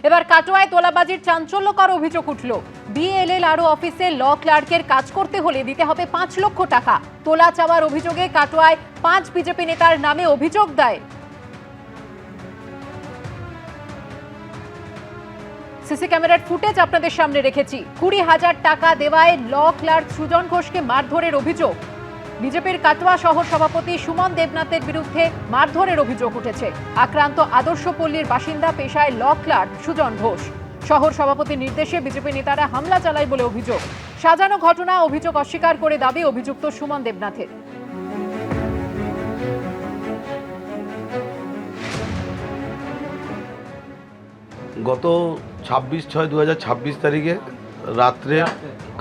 এবার কাটোয়ায় তোলাবাজির চাঞ্চল্যকর অভিযোগ উঠল। বিএলএলআরও অফিসে ল ক্লার্কের কাজ করতে হলে দিতে হবে 5 লক্ষ টাকা। তোলা চাওয়ার অভিযোগে কাটোয়ায় 5 বিজেপি নেতার নামে অভিযোগ দায়। সিসি ক্যামেরার ফুটেজ আপনাদের সামনে রেখেছি। 20,000 টাকা দেওয়ায় ল ক্লার্ক সুজন ঘোষকে মারধরের অভিযোগ। বিজেপির কাটোয়া শহর সভাপতি সুমন দেবনাথের বিরুদ্ধে মারধরের অভিযোগ উঠেছে। আক্রান্ত আদর্শপল্লীর বাসিন্দা পেশায় ল ক্লার্ক সুজন ঘোষ। শহর সভাপতির নির্দেশে বিজেপি নেতারা হামলা চালায় বলে অভিযোগ। সাজানো ঘটনা, অভিযোগ অস্বীকার করে দাবি অভিযুক্ত সুমন দেবনাথের। গত 26/6/2026 তারিখে রাত্রে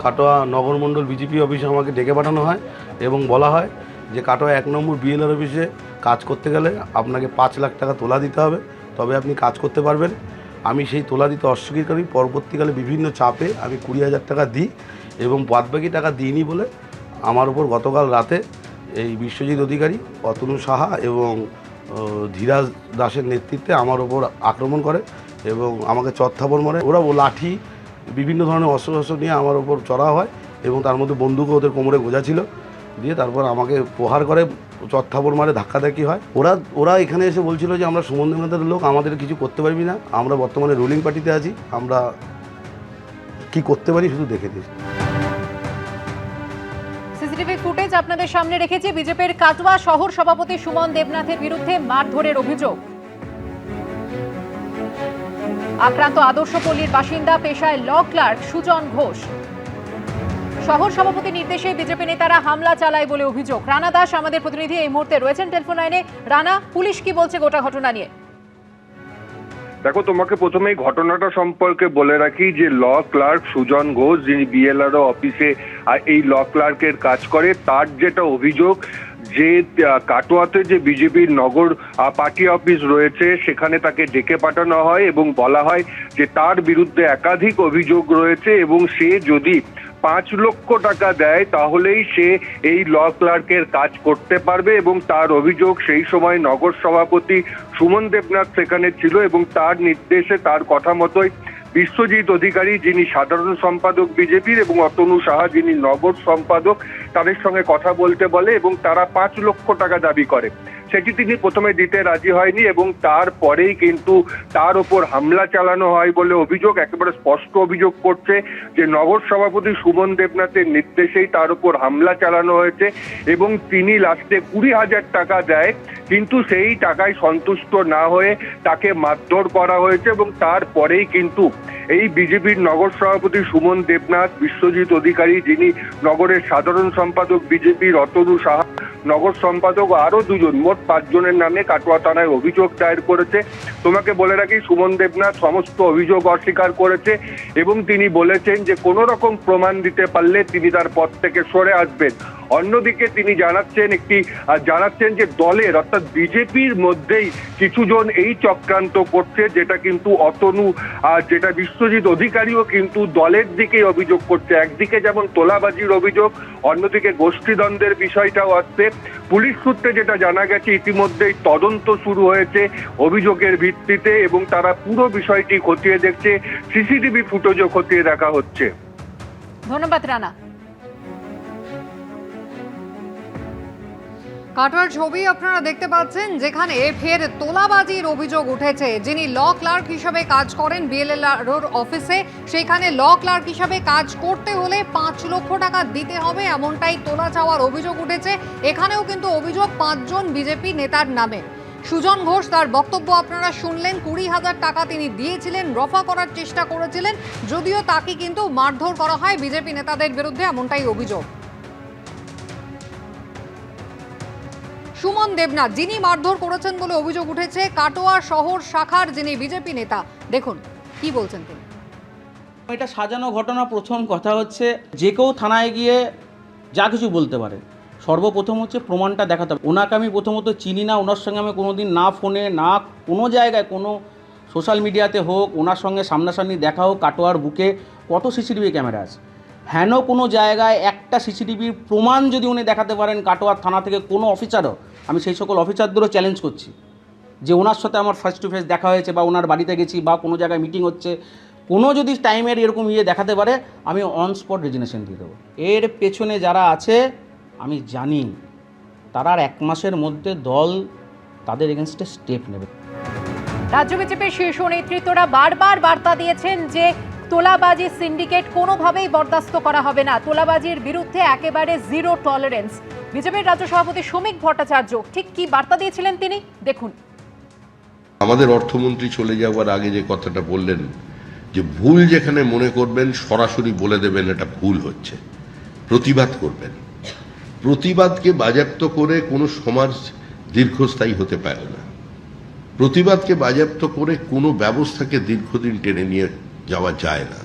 কাটোয়া নগরমণ্ডল বিজেপি অফিসে আমাকে ডেকে পাঠানো হয় এবং বলা হয় যে কাটোয়া 1 নম্বর বিএলআর অফিসে কাজ করতে গেলে আপনাকে 5 লাখ টাকা তোলা দিতে হবে, তবে আপনি কাজ করতে পারবেন। আমি সেই তোলা দিতে অস্বীকার করি। পরবর্তীকালে বিভিন্ন চাপে আমি 20,000 টাকা দিই এবং বাদবাকি টাকা দিইনি বলে আমার উপর গতকাল রাতে এই বিশ্বজিৎ অধিকারী, অতনু সাহা এবং ধীরাজ দাসের নেতৃত্বে আমার ওপর আক্রমণ করে এবং আমাকে চত্থাপড় মারে। ওরা লাঠি বিভিন্ন ধরনের অস্ত্র নিয়ে আমার ওপর চড়া হয় এবং তার মধ্যে বন্দুকও ওদের কোমরে গোজা ছিল। দিয়ে তারপর আমাকে প্রহার করে, চত্থাপড় মারে, ধাক্কাধাক্কি হয়। ওরা এখানে এসে বলছিল যে আমরা সুমন দেবনাথের লোক, আমাদের কিছু করতে পারবি না, আমরা বর্তমানে রুলিং পার্টিতে আছি, আমরা কি করতে পারি শুধু দেখে দিই। সিসিটিভি ফুটেজ আপনাদের সামনে রেখেছি। বিজেপির কাটোয়া শহর সভাপতি সুমন দেবনাথের বিরুদ্ধে মারধরের অভিযোগ। আক্রান্ত আদর্শপল্লীর বাসিন্দা পেশায় ল ক্লার্ক সুজন ঘোষ। শহর সভাপতির নির্দেশে বিজেপি নেতারা হামলা চালায় বলে অভিযোগ। রানা দাস আমাদের প্রতিনিধি এই মুহূর্তে রয়েছেন টেলিফোন লাইনে। রানা, পুলিশ কি বলছে গোটা ঘটনা নিয়ে? দেখো, তোমাকে প্রথমেই ঘটনাটা সম্পর্কে বলে রাখি যে ল ক্লার্ক সুজন ঘোষ, যিনি বিএলআরও অফিসে এই ল ক্লার্কের কাজ করে, তার যেটা অভিযোগ যে কাটোয়াতে যে বিজেপির নগর পার্টি অফিস রয়েছে সেখানে তাকে ডেকে পাঠানো হয় এবং বলা হয় যে তার বিরুদ্ধে একাধিক অভিযোগ রয়েছে এবং সে যদি 5 লক্ষ টাকা দেয় তাহলেই সে এই ল ক্লার্কের কাজ করতে পারবে। এবং তার অভিযোগ সেই সময় নগর সভাপতি সুমন দেবনাথ সেখানে ছিল এবং তার নির্দেশে, তার কথা মতোই বিশ্বজিৎ অধিকারী, যিনি সাধারণ সম্পাদক বিজেপির, এবং অতনু সাহা, যিনি নগর সম্পাদক, তাদের সঙ্গে কথা বলতে বলে এবং তারা 5 লক্ষ টাকা দাবি করে। সেটি তিনি প্রথমে দিতে রাজি হয়নি এবং তারপরেই কিন্তু তার ওপর হামলা চালানো হয় বলে অভিযোগ। একেবারে স্পষ্ট অভিযোগ করছে যে নগর সভাপতি সুমন দেবনাথের নির্দেশেই তার ওপর হামলা চালানো হয়েছে এবং তিনি লাস্টে 20,000 টাকা দেয়, কিন্তু সেই টাকায় সন্তুষ্ট না হয়ে তাকে মারধর করা হয়েছে এবং তারপরেই কিন্তু এই বিজেপির নগর সভাপতি সুমন দেবনাথ, বিশ্বজিৎ অধিকারী, যিনি নগরের সাধারণ সম্পাদক বিজেপির, অতনু সাহা নগর সম্পাদক, আরো 2জন, মোট 5 জনের নামে কাটোয়া থানায় অভিযোগ দায়ের করেছে। তোমাকে বলে রাখি, সুমন দেবনাথ সমস্ত অভিযোগ অস্বীকার করেছে এবং তিনি বলেছেন যে কোনো রকম প্রমাণ দিতে পারলে তিনি তার পদ থেকে সরে আসবেন। অন্যদিকে তিনি জানাচ্ছেন যে দলের, অর্থাৎ বিজেপির মধ্যেই কিছুজন এই চক্রান্ত করছে, যেটা কিন্তু অতনু, যেটা বিশ্বজিৎ অধিকারীও কিন্তু দলের দিকেই অভিযোগ করছে। একদিকে যেমন তোলাবাজির অভিযোগ, অন্যদিকে গোষ্ঠীদ্বন্দ্বের বিষয়টাও আসছে। পুলিশ সূত্রে যেটা জানা গেছে, ইতিমধ্যেই তদন্ত শুরু হয়েছে অভিযোগের ভিত্তিতে এবং তারা পুরো বিষয়টি খতিয়ে দেখছে। সিসিটিভি ফুটেজও খতিয়ে দেখা হচ্ছে। ধন্যবাদ রানা। কাটোয়ার ছবি আপনারা দেখতে পাচ্ছেন, যেখানে ফের তোলাবাজির অভিযোগ উঠেছে। যিনি ল ক্লার্ক হিসাবে কাজ করেন বিএলআরওর অফিসে, সেখানে ল ক্লার্ক হিসাবে কাজ করতে হলে 5 লক্ষ টাকা দিতে হবে, এমনটাই তোলা চাওয়ার অভিযোগ উঠেছে। এখানেও কিন্তু অভিযোগ 5 জন বিজেপি নেতার নামে। সুজন ঘোষ, তার বক্তব্য আপনারা শুনলেন। 20,000 টাকা তিনি দিয়েছিলেন, রফা করার চেষ্টা করেছিলেন, যদিও তাকে কিন্তু মারধর করা হয় বিজেপি নেতাদের বিরুদ্ধে, এমনটাই অভিযোগ। সুমন দেবনাথ, যিনি মারধর করেছেন বলে অভিযোগ উঠেছে, কাটোয়া শহর শাখার যিনি বিজেপি নেতা, দেখুন কি বলছেন তিনি। এটা সাজানো ঘটনা। প্রথম কথা হচ্ছে, যে কেউ থানায় গিয়ে যা কিছু বলতে পারে, সর্বপ্রথম হচ্ছে প্রমাণটা দেখাতে হবে। ওনাকে আমি প্রথমত চিনি না, ওনার সঙ্গে আমি কোনোদিন না ফোনে না কোনো জায়গায়, কোনো সোশ্যাল মিডিয়াতে হোক, ওনার সঙ্গে সামনাসামনি দেখা হোক। কাটোয়ার বুকে কত সিসিটিভি ক্যামেরা আছে, হেন কোনো জায়গায় একটা সিসিটিভির প্রমাণ যদি উনি দেখাতে পারেন কাটোয়ার থানা থেকে কোনো অফিসারও, আমি সেই সকল অফিসারদেরও চ্যালেঞ্জ করছি যে ওনার সাথে আমার ফেস টু ফেস দেখা হয়েছে বা ওনার বাড়িতে গেছি বা কোনো জায়গায় মিটিং হচ্ছে, কোনো যদি টাইমের এরকম দেখাতে পারে, আমি অন স্পট রেজিগনেশন দিয়ে দেবো। এর পেছনে যারা আছে আমি জানি তারা আর 1 মাসের মধ্যে দল তাদের এগেনস্টে স্টেপ নেবে। রাজ্য বিজেপির শীর্ষ নেতৃত্বরা বারবার বার্তা দিয়েছেন যে তোলাবাজি সিন্ডিকেট কোনোভাবেই বরদাস্ত করা হবে না, তোলাবাজির বিরুদ্ধে একেবারে জিরো টলারেন্স। বিজেপির রাজ্য সভাপতি শ্রমিক ভট্টাচার্য ঠিক কি বার্তা দিয়েছিলেন তিনি দেখুন। আমাদের অর্থমন্ত্রী চলে যাওয়ার আগে যে কথাটা বললেন যে ভুল যেখানে মনে করবেন সরাসরি বলে দেবেন এটা ভুল হচ্ছে, প্রতিবাদ করবেন। প্রতিবাদকে বাজেয়াপ্ত করে কোনো সমাজ দীর্ঘস্থায়ী হতে পারে না। প্রতিবাদকে বাজেয়াপ্ত করে কোনো ব্যবস্থাকে দীর্ঘদিন টেনে নিয়ে যাওয়া যায় না।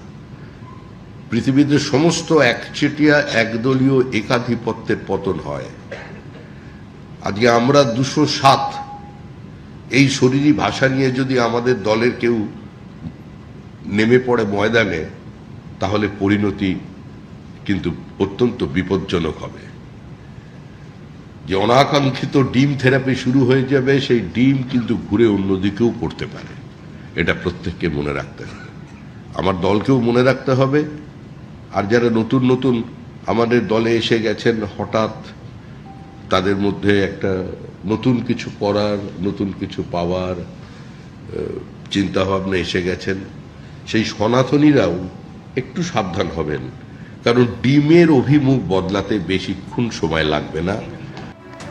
পৃথিবীতে সমস্ত একচেটিয়া একদলীয় একাধিপত্যের পতন হয়। আজকে আমরা 207 এই শরীরী ভাষা নিয়ে যদি আমাদের দলের কেউ নেমে পড়ে ময়দানে, তাহলে পরিণতি কিন্তু অত্যন্ত বিপজ্জনক হবে। যে অনাকাঙ্ক্ষিত ডিম থেরাপি শুরু হয়ে যাবে, সেই ডিম কিন্তু ঘুরে অন্যদিকেও পড়তে পারে। এটা প্রত্যেককে মনে রাখতে হবে, আমার দলকেও মনে রাখতে হবে। আর যারা নতুন নতুন আমাদের দলে এসে গেছেন, হঠাৎ তাদের মধ্যে একটা নতুন কিছু করার, নতুন কিছু পাওয়ার চিন্তাভাবনা এসে গেছেন, সেই সনাতনীরাও একটু সাবধান হবেন, কারণ ডিমের অভিমুখ বদলাতে বেশিক্ষণ সময় লাগবে না।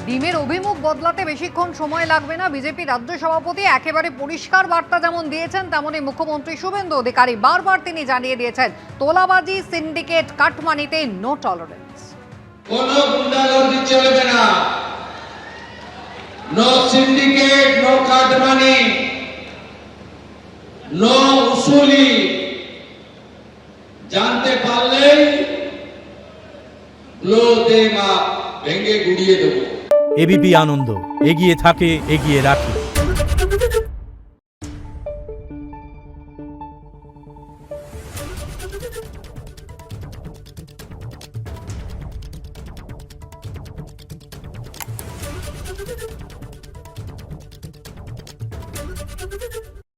ডিমের অভিমুখ বদলাতে বেশিক্ষণ সময় লাগবে না। বিজেপি রাজ্য সভাপতি একেবারে পরিষ্কার বার্তা যেমন দিয়েছেন, তেমনই মুখ্যমন্ত্রী শুভেন্দু অধিকারী বারবার তিনি জানিয়ে দিয়েছেন তোলাবাজি সিন্ডিকেট কাটমানিতে নো টলারেন্স। কোনো গুন্ডাগর্দি চলবে না, no syndicate, no cut money, no উসুলি। জানতে পারলেই ব্লোতে মা ভেঙে গুড়িয়ে দেবো। এবিপি আনন্দ, এগিয়ে থাকে, এগিয়ে রাখে।